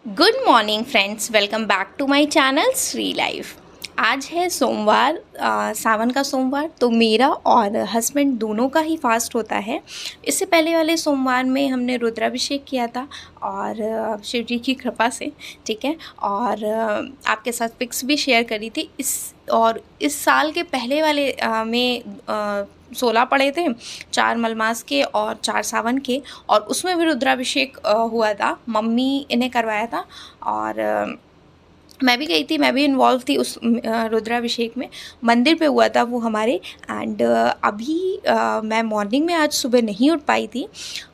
Good morning friends, welcome back to my channel Shri Life. आज है सोमवार, सावन का सोमवार। तो मेरा और हस्बैंड दोनों का ही फास्ट होता है। इससे पहले वाले सोमवार में हमने रुद्राभिषेक किया था और शिव जी की कृपा से, ठीक है, और आपके साथ पिक्स भी शेयर करी थी। इस साल के पहले वाले में 16 पड़े थे, 4 मलमास के और 4 सावन के, और उसमें भी रुद्राभिषेक हुआ था। मम्मी ने करवाया था और मैं भी गई थी, मैं भी इन्वॉल्व थी उस रुद्राभिषेक में। मंदिर पे हुआ था वो हमारे। एंड अभी मैं मॉर्निंग में आज सुबह नहीं उठ पाई थी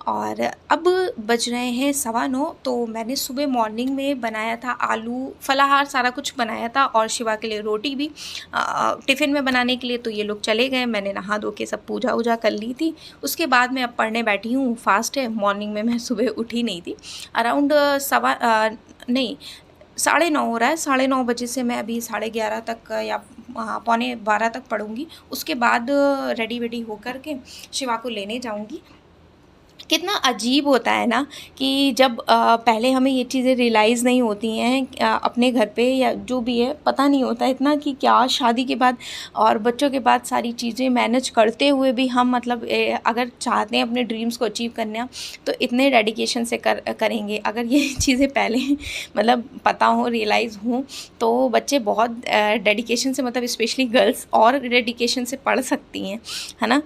और अब बज रहे हैं 9:15। तो मैंने सुबह मॉर्निंग में बनाया था आलू फलाहार, सारा कुछ बनाया था, और शिवा के लिए रोटी भी टिफ़िन में बनाने के लिए। तो ये लोग चले गए, मैंने नहा धो के सब पूजा वूजा कर ली थी। उसके बाद मैं अब पढ़ने बैठी हूँ। फास्ट है, मॉर्निंग में मैं सुबह उठी नहीं थी। अराउंड 9:30 हो रहा है। 9:30 बजे से मैं अभी 11:30 तक या 11:45 तक पढ़ूँगी। उसके बाद रेडी वेडी होकर के शिवा को लेने जाऊँगी। कितना अजीब होता है ना कि जब पहले हमें ये चीज़ें रियलाइज़ नहीं होती हैं अपने घर पे, या जो भी है पता नहीं होता इतना कि क्या शादी के बाद और बच्चों के बाद सारी चीज़ें मैनेज करते हुए भी हम मतलब अगर चाहते हैं अपने ड्रीम्स को अचीव करना तो इतने डेडिकेशन से करेंगे। अगर ये चीज़ें पहले मतलब पता हो, रियलाइज़ हो, तो बच्चे बहुत डेडिकेशन से, मतलब स्पेशली गर्ल्स और डेडिकेशन से पढ़ सकती हैं, है ना।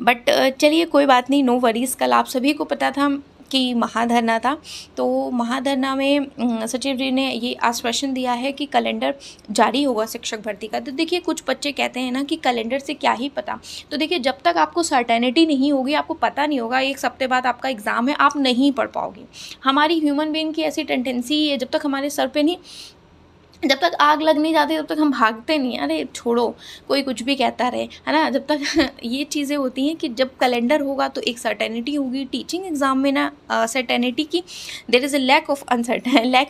बट चलिए कोई बात नहीं, नो वरीज़। कल आप सभी को पता था कि महाधरना था। तो महाधरना में सचिव जी ने ये आश्वासन दिया है कि कैलेंडर जारी होगा शिक्षक भर्ती का। तो देखिए, कुछ बच्चे कहते हैं ना कि कैलेंडर से क्या ही पता। तो देखिए, जब तक आपको सर्टेनिटी नहीं होगी, आपको पता नहीं होगा, 1 हफ्ते बाद आपका एग्ज़ाम है, आप नहीं पढ़ पाओगे। हमारी ह्यूमन बीइंग की ऐसी टेंडेंसी है, जब तक हमारे सर पे नहीं, जब तक आग लग नहीं जाती तब तक हम भागते नहीं। अरे छोड़ो, कोई कुछ भी कहता रहे, है ना। जब तक ये चीज़ें होती हैं कि जब कैलेंडर होगा तो एक सर्टेनिटी होगी। टीचिंग एग्ज़ाम में ना सर्टेनिटी की there is a lack of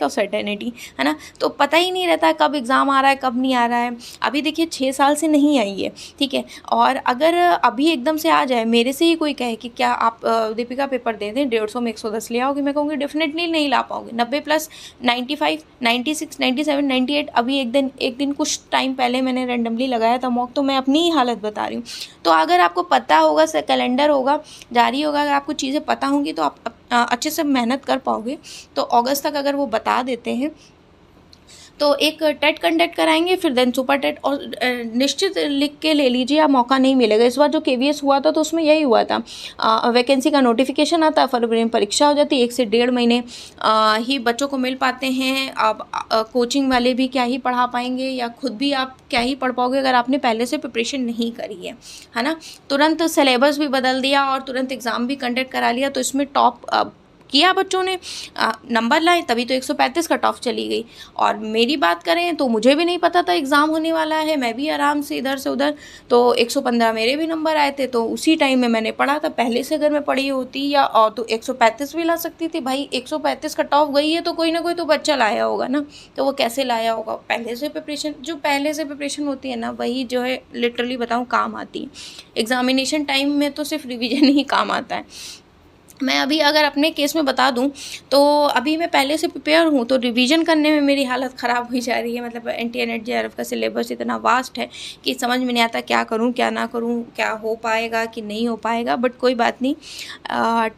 certainty, है ना। तो पता ही नहीं रहता कब एग्ज़ाम आ रहा है, कब नहीं आ रहा है। अभी देखिए 6 साल से नहीं आई है, ठीक है। और अगर अभी एकदम से आ जाए, मेरे से ही कोई कहे कि क्या आप दीपिका पेपर दे दें, 150 में 110 ले आओगे, मैं कहूँगी डेफिनेटली नहीं ला पाओगे। 90+, 95, 96, 97, 98। अभी एक दिन कुछ टाइम पहले मैंने रैंडमली लगाया था मॉक, तो मैं अपनी ही हालत बता रही हूँ। तो अगर आपको पता होगा, कैलेंडर होगा, जारी होगा, अगर आपको चीज़ें पता होंगी तो आप अच्छे से मेहनत कर पाओगे। तो अगस्त तक अगर वो बता देते हैं तो एक टेट कंडक्ट कराएंगे, फिर देन सुपर टेट, और निश्चित लिख के ले लीजिए, आप मौका नहीं मिलेगा। इस बार जो केवीएस हुआ था तो उसमें यही हुआ था, वैकेंसी का नोटिफिकेशन आता, फरवरी में परीक्षा हो जाती, 1 से 1.5 महीने ही बच्चों को मिल पाते हैं। अब कोचिंग वाले भी क्या ही पढ़ा पाएंगे, या खुद भी आप क्या ही पढ़ पाओगे अगर आपने पहले से प्रिपरेशन नहीं करी है ना। तुरंत सिलेबस भी बदल दिया और तुरंत एग्ज़ाम भी कंडक्ट करा लिया, तो इसमें टॉप किया बच्चों ने, नंबर लाए, तभी तो 135 कट ऑफ चली गई। और मेरी बात करें तो मुझे भी नहीं पता था एग्ज़ाम होने वाला है, मैं भी आराम से इधर से उधर, तो 115 मेरे भी नंबर आए थे। तो उसी टाइम में मैंने पढ़ा था। पहले से अगर मैं पढ़ी होती या और तो 135 भी ला सकती थी। भाई 135 कट ऑफ गई है तो कोई ना कोई तो बच्चा लाया होगा ना। तो वो कैसे लाया होगा? पहले से प्रिपरेशन, जो पहले से प्रिपरेशन होती है ना, वही जो है लिटरली बताऊँ काम आती है। एग्ज़ामिनेशन टाइम में तो सिर्फ रिविज़न ही काम आता है। मैं अभी अगर अपने केस में बता दूं तो अभी मैं पहले से प्रिपेयर हूं, तो रिवीजन करने में मेरी हालत ख़राब हुई जा रही है। मतलब NTA NET JRF का सिलेबस इतना वास्ट है कि समझ में नहीं आता क्या करूं क्या ना करूं, क्या हो पाएगा कि नहीं हो पाएगा। बट कोई बात नहीं,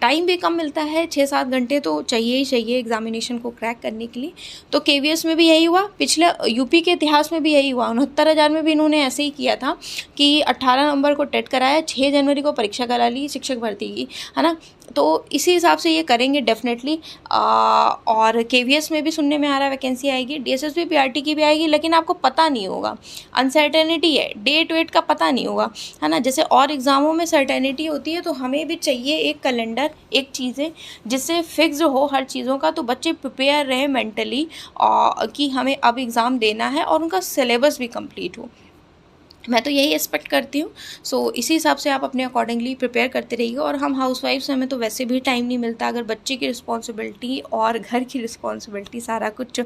टाइम भी कम मिलता है, 6-7 घंटे तो चाहिए ही चाहिए एग्जामिनेशन को क्रैक करने के लिए। तो KVS में भी यही हुआ, पिछले यूपी के इतिहास में भी यही हुआ। 69,000 में भी इन्होंने ऐसे ही किया था कि 18 नवंबर को टेट कराया, 6 जनवरी को परीक्षा करा ली शिक्षक भर्ती की, है ना। तो इसी हिसाब से ये करेंगे डेफिनेटली। और KVS में भी सुनने में आ रहा है वैकेंसी आएगी, DSSB PRT की भी आएगी, लेकिन आपको पता नहीं होगा, अनसर्टेनिटी है, डेट वेट का पता नहीं होगा, है ना। जैसे और एग्ज़ामों में सर्टेनिटी होती है, तो हमें भी चाहिए एक कैलेंडर, एक चीज़ें जिससे फिक्स हो हर चीज़ों का, तो बच्चे प्रिपेयर रहे मेंटली कि हमें अब एग्ज़ाम देना है और उनका सिलेबस भी कंप्लीट हो। मैं तो यही एक्सपेक्ट करती हूँ। सो इसी हिसाब से आप अपने अकॉर्डिंगली प्रिपेयर करते रहिए। और हम हाउसवाइफ्स हैं, हमें तो वैसे भी टाइम नहीं मिलता, अगर बच्चे की रिस्पॉन्सिबिलिटी और घर की रिस्पॉन्सिबिलिटी सारा कुछ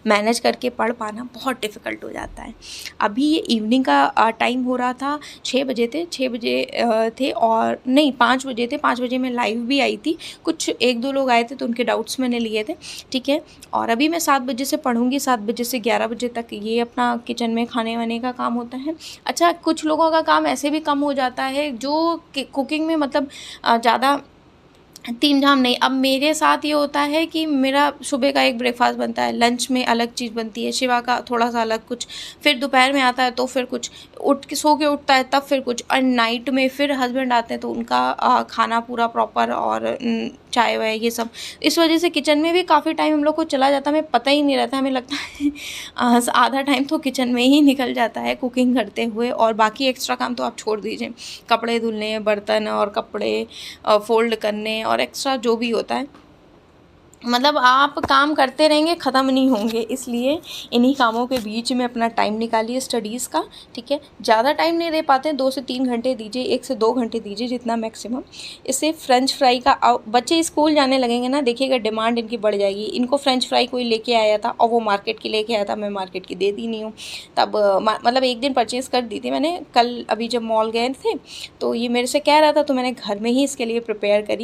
मैनेज करके पढ़ पाना बहुत डिफ़िकल्ट हो जाता है। अभी ये इवनिंग का टाइम हो रहा था, 6 बजे थे, 6 बजे थे, और नहीं 5 बजे थे, 5 बजे मैं लाइव भी आई थी। कुछ 1-2 लोग आए थे तो उनके डाउट्स मैंने लिए थे, ठीक है। और अभी मैं 7 बजे से पढ़ूँगी, 7 बजे से 11 बजे तक ये अपना किचन में खाने-वाने का काम होता है। अच्छा, कुछ लोगों का काम ऐसे भी कम हो जाता है जो कि कुकिंग में मतलब ज़्यादा तीम-झाम नहीं। अब मेरे साथ ये होता है कि मेरा सुबह का एक ब्रेकफ़ास्ट बनता है, लंच में अलग चीज़ बनती है, शिवा का थोड़ा-सा अलग कुछ, फिर दोपहर में आता है तो फिर कुछ, उठ के सो के उठता है तब फिर कुछ, और नाइट में फिर हस्बैंड आते हैं तो उनका खाना पूरा प्रॉपर, और चाय-वाय ये सब। इस वजह से किचन में भी काफ़ी टाइम हम लोग को चला जाता है, हमें पता ही नहीं रहता। हमें लगता है आधा टाइम तो किचन में ही निकल जाता है कुकिंग करते हुए, और बाकी एक्स्ट्रा काम तो आप छोड़ दीजिए। कपड़े धुलने, बर्तन और कपड़े फ़ोल्ड करने और एक्स्ट्रा जो भी होता है, मतलब आप काम करते रहेंगे, ख़त्म नहीं होंगे। इसलिए इन्हीं कामों के बीच में अपना टाइम निकालिए स्टडीज़ का, ठीक है। ज़्यादा टाइम नहीं दे पाते हैं, 2 से 3 घंटे दीजिए, 1 से 2 घंटे दीजिए, जितना मैक्सिमम। इससे फ्रेंच फ्राई का बच्चे स्कूल जाने लगेंगे ना, देखिएगा डिमांड इनकी बढ़ जाएगी। इनको फ्रेंच फ्राई कोई लेके आया था और वो मार्केट की लेके आया था, मैं मार्केट की दे दी नहीं हूँ। तब मतलब एक दिन परचेज़ कर दी थी मैंने, कल अभी जब मॉल गए थे तो ये मेरे से कह रहा था, तो मैंने घर में ही इसके लिए प्रिपेयर करी।